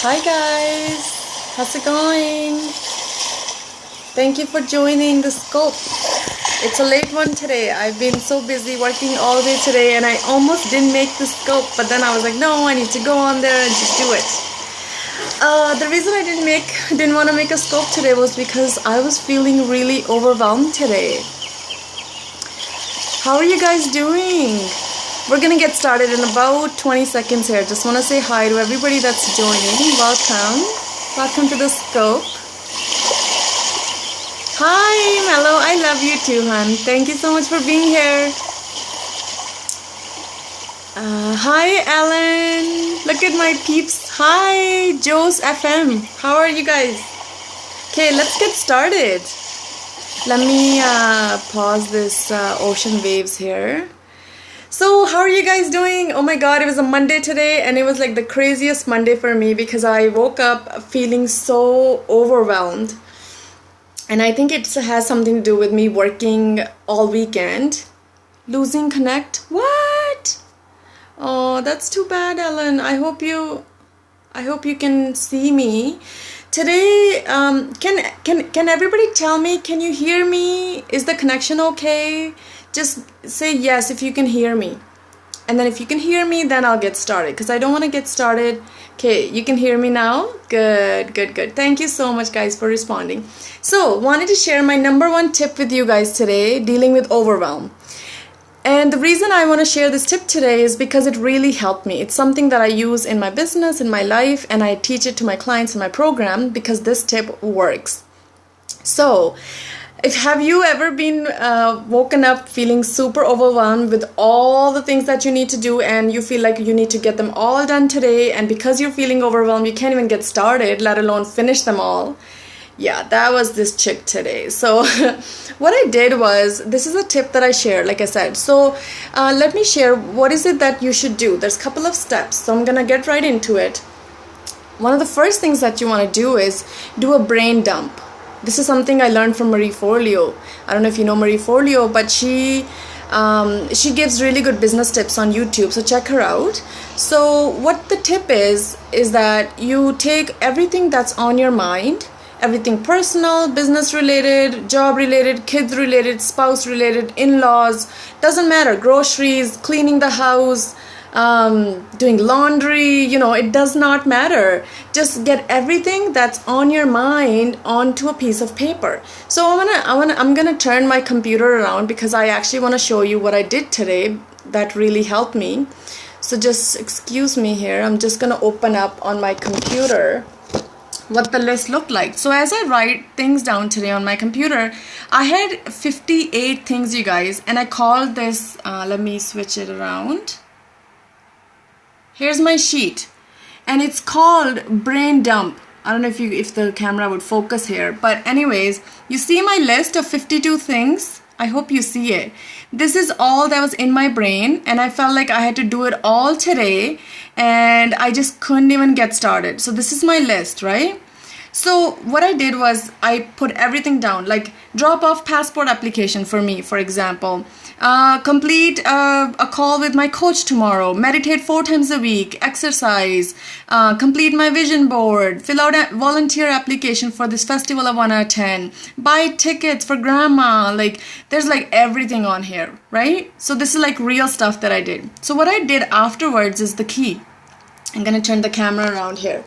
Hi guys, how's it going? Thank you for joining the scope. It's a late one today. I've been so busy working all day today and I almost didn't make the scope, but then I was like, no, I need to go on there and just do it. The reason I didn't want to make a scope today was because I was feeling really overwhelmed today. How are you guys doing? We're gonna get started in about 20 seconds here. Just want to say hi to everybody that's joining. Welcome to the scope. Hi Mello, I love you too, hon. Thank you so much for being here. Hi Ellen, look at my peeps. Hi Joe's FM, how are you guys? Okay, let's get started. Let me pause this ocean waves here. So how are you guys doing? Oh my god, it was a Monday today and it was like the craziest Monday for me because I woke up feeling so overwhelmed. And I think it has something to do with me working all weekend. Losing connect? What? Oh, that's too bad, Ellen. I hope you can see me. Today, can everybody tell me, can you hear me? Is the connection okay? Just say yes if you can hear me. And then if you can hear me, then I'll get started because I don't want to get started. Okay, you can hear me now? Good. Thank you so much, guys, for responding. So, wanted to share my number one tip with you guys today, dealing with overwhelm. And the reason I want to share this tip today is because it really helped me. It's something that I use in my business, in my life, and I teach it to my clients in my program because this tip works. So, have you ever been woken up feeling super overwhelmed with all the things that you need to do and you feel like you need to get them all done today, and because you're feeling overwhelmed you can't even get started, let alone finish them all? Yeah, that was this chick today. So what I did was, this is a tip that I share, like I said. So let me share what is it that you should do. There's a couple of steps, so I'm gonna get right into it. One of the first things that you want to do is do a brain dump. This is something I learned from Marie Forleo. I don't know if you know Marie Forleo, but she gives really good business tips on YouTube, so check her out. So what the tip is that you take everything that's on your mind, everything personal, business related, job related, kids related, spouse related, in-laws, doesn't matter, groceries, cleaning the house, doing laundry, it does not matter. Just get everything that's on your mind onto a piece of paper. So I'm gonna turn my computer around because I actually want to show you what I did today that really helped me. So just excuse me here. I'm just gonna open up on my computer what the list looked like. So as I write things down today on my computer, I had 58 things, you guys, and I called this, let me switch it around. Here's my sheet, and it's called brain dump. I don't know if the camera would focus here, but anyways, you see my list of 52 things. I hope you see it. This is all that was in my brain, and I felt like I had to do it all today, and I just couldn't even get started. So this is my list, right? So what I did was I put everything down, like drop off passport application for me, for example. Complete a call with my coach tomorrow, meditate 4 times a week, exercise, complete my vision board, fill out a volunteer application for this festival I want to attend, buy tickets for grandma. Like there's like everything on here, right? So this is like real stuff that I did. So what I did afterwards is the key. I'm gonna turn the camera around here.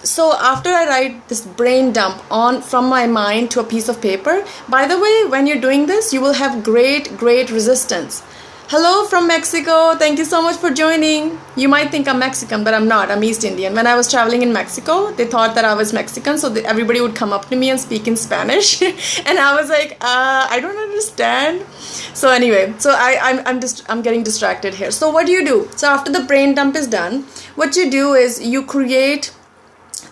So after I write this brain dump from my mind to a piece of paper, by the way, when you're doing this, you will have great resistance. Hello from Mexico. Thank you so much for joining. You might think I'm Mexican, but I'm not. I'm East Indian. When I was traveling in Mexico, they thought that I was Mexican, so everybody would come up to me and speak in Spanish. And I was like, I don't understand. So anyway, so I'm getting distracted here. So what do you do? So after the brain dump is done, what you do is you create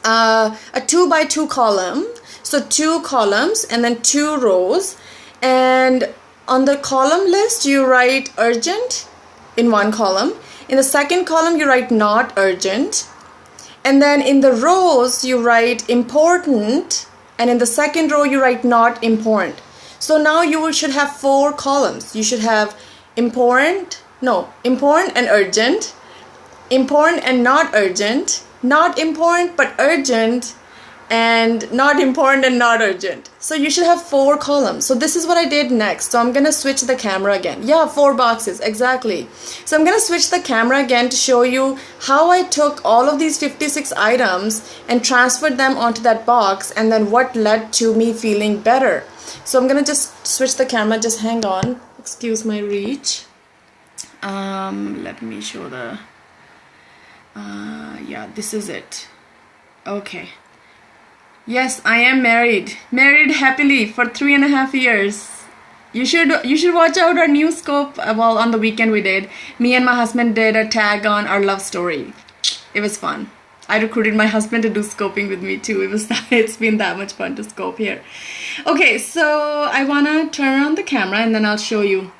a 2x2 column. So 2 columns and then 2 rows, and on the column list, you write urgent in one column. In the second column, you write not urgent. And then in the rows, you write important. And in the second row, you write not important. So now you should have 4 columns. You should have important and urgent, important and not urgent, not important but urgent, and not important and not urgent. So you should have 4 columns. So this is what I did next. So I'm gonna switch the camera again. Yeah, 4 boxes, exactly. So I'm gonna switch the camera again to show you how I took all of these 56 items and transferred them onto that box, and then what led to me feeling better. So I'm gonna just switch the camera, just hang on. Excuse my reach. Let me show the, yeah, this is it. Okay. Yes, I am married happily for 3.5 years. You should watch out our new scope. Well, on the weekend we did. Me and my husband did a tag on our love story. It was fun. I recruited my husband to do scoping with me too. It's been that much fun to scope here. Okay, so I wanna turn on the camera and then I'll show you.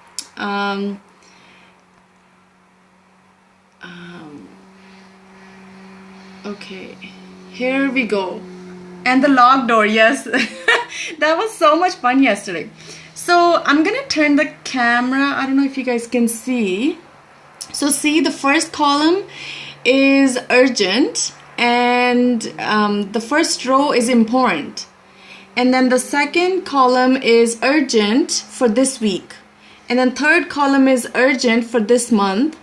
Okay, here we go. And the locked door, yes. That was so much fun yesterday. So I'm gonna turn the camera. I don't know if you guys can see. So see, the first column is urgent, and the first row is important. And then the second column is urgent for this week. And then third column is urgent for this month.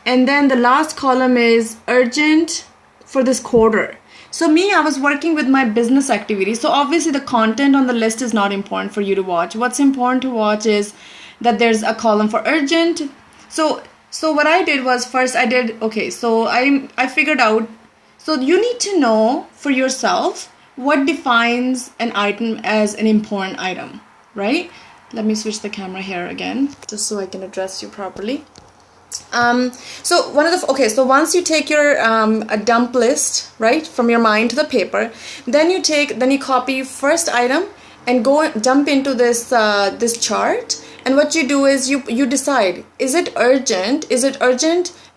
And then the last column is urgent for this quarter. So me, I was working with my business activity. So obviously the content on the list is not important for you to watch. What's important to watch is that there's a column for urgent. So what I did was, first I did, okay, so I figured out, so you need to know for yourself what defines an item as an important item, right? Let me switch the camera here again, just so I can address you properly. So once you take your a dump list, right, from your mind to the paper, then you copy first item and go jump into this this chart, and what you do is you decide, is it urgent?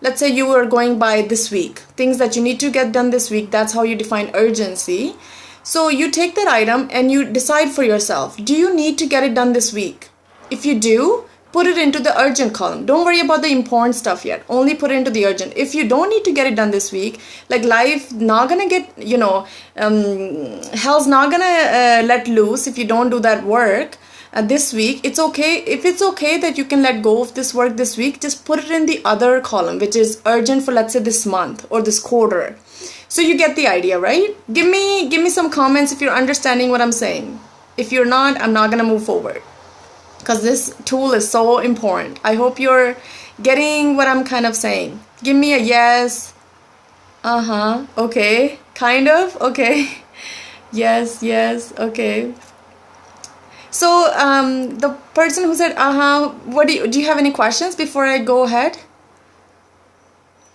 Let's say you are going by this week, things that you need to get done this week. That's how you define urgency. So you take that item and you decide for yourself, do you need to get it done this week? If you do, put it into the urgent column. Don't worry about the important stuff yet. Only put it into the urgent. If you don't need to get it done this week, like life not gonna get, hell's not gonna let loose if you don't do that work this week. It's okay. If it's okay that you can let go of this work this week, just put it in the other column, which is urgent for, let's say, this month or this quarter. So you get the idea, right? Give me some comments if you're understanding what I'm saying. If you're not, I'm not gonna move forward, because this tool is so important. I hope you're getting what I'm kind of saying. Give me a yes. Okay. Kind of. Okay. Yes. Okay. So the person who said what do you have any questions before I go ahead?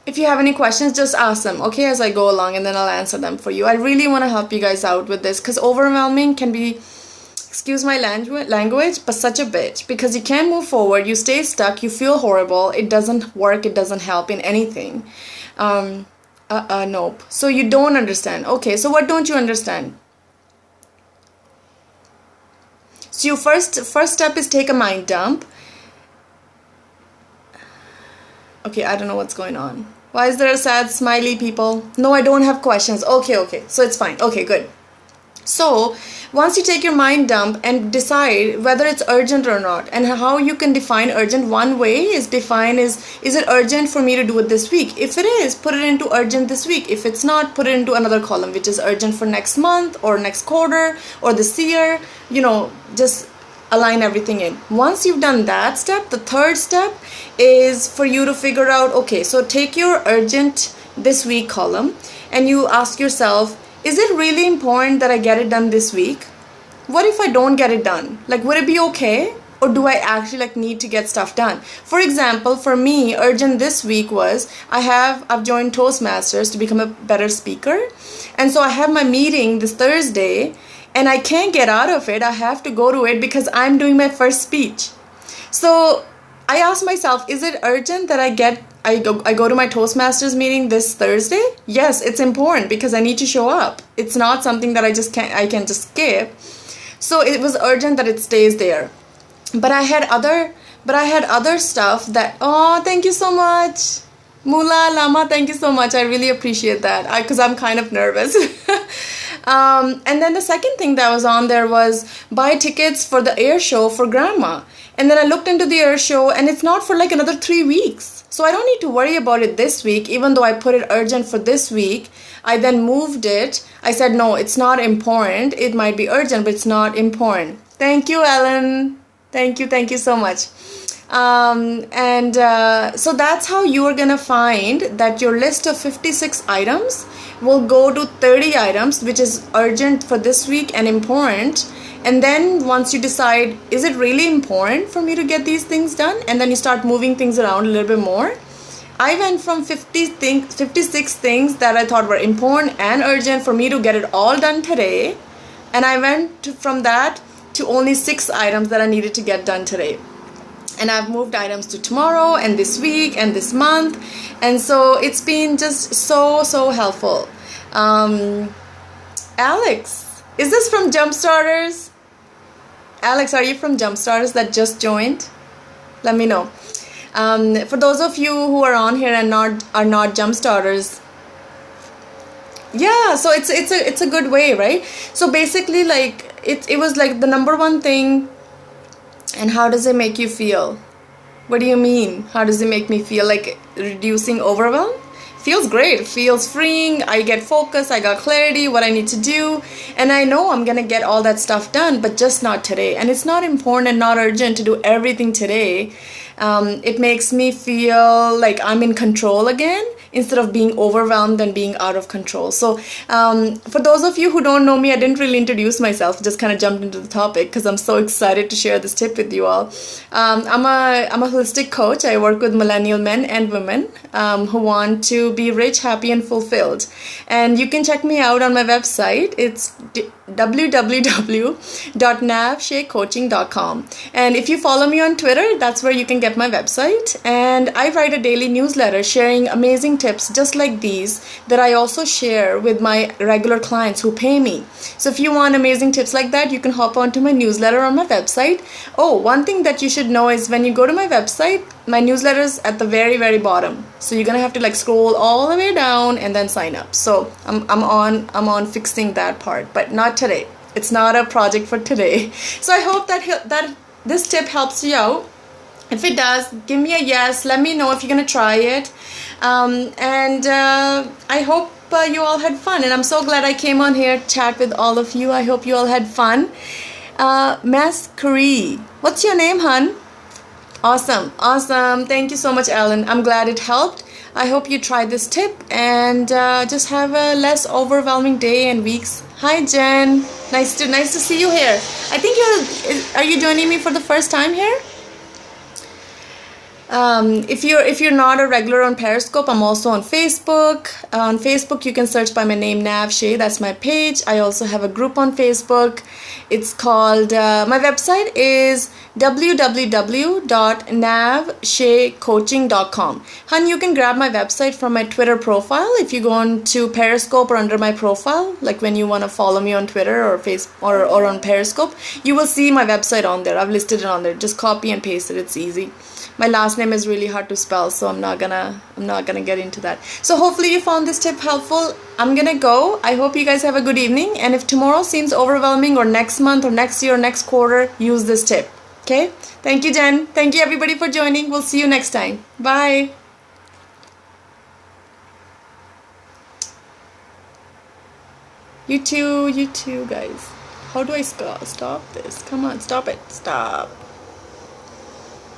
If you have any questions, just ask them, okay, as I go along, and then I'll answer them for you. I really want to help you guys out with this, because overwhelming can be, excuse my language, but such a bitch, because you can't move forward, you stay stuck, you feel horrible, it doesn't work, it doesn't help in anything. Nope. So you don't understand. Okay, so what don't you understand? So your first step is take a mind dump. Okay, I don't know what's going on. Why is there a sad smiley, people? No, I don't have questions. Okay. So it's fine. Okay, good. So once you take your mind dump and decide whether it's urgent or not, and how you can define urgent, one way is it urgent for me to do it this week? If it is, put it into urgent this week. If it's not, put it into another column, which is urgent for next month or next quarter or this year. Just align everything in. Once you've done that step, the third step is for you to figure out, okay, so take your urgent this week column and you ask yourself, is it really important that I get it done this week? What if I don't get it done? Like, would it be okay? Or do I actually need to get stuff done? For example, for me, urgent this week was, I've joined Toastmasters to become a better speaker. And so I have my meeting this Thursday, and I can't get out of it. I have to go to it because I'm doing my first speech. So I asked myself, is it urgent that I go to my Toastmasters meeting this Thursday? Yes, it's important because I need to show up. It's not something that I can just skip. So it was urgent that it stays there. But I had other stuff that, oh, thank you so much. Mula Lama, thank you so much. I really appreciate that. Because I'm kind of nervous. And then the second thing that was on there was buy tickets for the air show for grandma. And then I looked into the air show and it's not for like another 3 weeks. So I don't need to worry about it this week, even though I put it urgent for this week. I then moved it. I said, no, it's not important. It might be urgent, but it's not important. Thank you, Ellen. Thank you so much. So that's how you are gonna find that your list of 56 items will go to 30 items, which is urgent for this week and important. And then once you decide, is it really important for me to get these things done? And then you start moving things around a little bit more. I went from 56 things that I thought were important and urgent for me to get it all done today. And I went from that to only 6 items that I needed to get done today. And I've moved items to tomorrow and this week and this month. And so it's been just so helpful. Alex, is this from Jumpstarters? Alex, are you from Jumpstarters that just joined? Let me know. For those of you who are on here and are not Jumpstarters, yeah, so it's a good way, right? So basically, like it was like the number one thing. And how does it make you feel? What do you mean? How does it make me feel? Like reducing overwhelm? Feels great. It feels freeing. I get focus. I got clarity, what I need to do. And I know I'm going to get all that stuff done, but just not today. And it's not important and not urgent to do everything today. It makes me feel like I'm in control again, instead of being overwhelmed and being out of control. So for those of you who don't know me, I didn't really introduce myself, just kind of jumped into the topic because I'm so excited to share this tip with you all. I'm a holistic coach. I work with millennial men and women who want to be rich, happy, and fulfilled. And you can check me out on my website. It's www.navshaycoaching.com. And if you follow me on Twitter, that's where you can get my website. And I write a daily newsletter sharing amazing tips just like these that I also share with my regular clients who pay me. So if you want amazing tips like that, you can hop onto my newsletter on my website. Oh, one thing that you should know is when you go to my website, my newsletter is at the very bottom. So you're gonna have to like scroll all the way down and then sign up. So I'm on fixing that part, but not today. It's not a project for today. So I hope that this tip helps you out. If it does, give me a yes. Let me know if you're gonna try it. I hope you all had fun. And I'm so glad I came on here to chat with all of you. I hope you all had fun. Masquerade. What's your name, hun? Awesome. Thank you so much, Ellen. I'm glad it helped. I hope you try this tip and just have a less overwhelming day and weeks. Hi, Jen. Nice to see you here. I think are you joining me for the first time here? If you're not a regular on Periscope, I'm also on Facebook. On Facebook, you can search by my name, Nav Shay. That's my page. I also have a group on Facebook. It's called, my website is www.navshaycoaching.com. Hun, you can grab my website from my Twitter profile. If you go on to Periscope or under my profile, like when you want to follow me on Twitter or Facebook or on Periscope, you will see my website on there. I've listed it on there. Just copy and paste it. It's easy. My last name is really hard to spell, so I'm not gonna get into that. So hopefully you found this tip helpful. I'm gonna go. I hope you guys have a good evening. And if tomorrow seems overwhelming, or next month, or next year, or next quarter, use this tip. Okay? Thank you, Jen. Thank you, everybody, for joining. We'll see you next time. Bye. You too, guys. How do I stop this? Come on, stop it. Stop.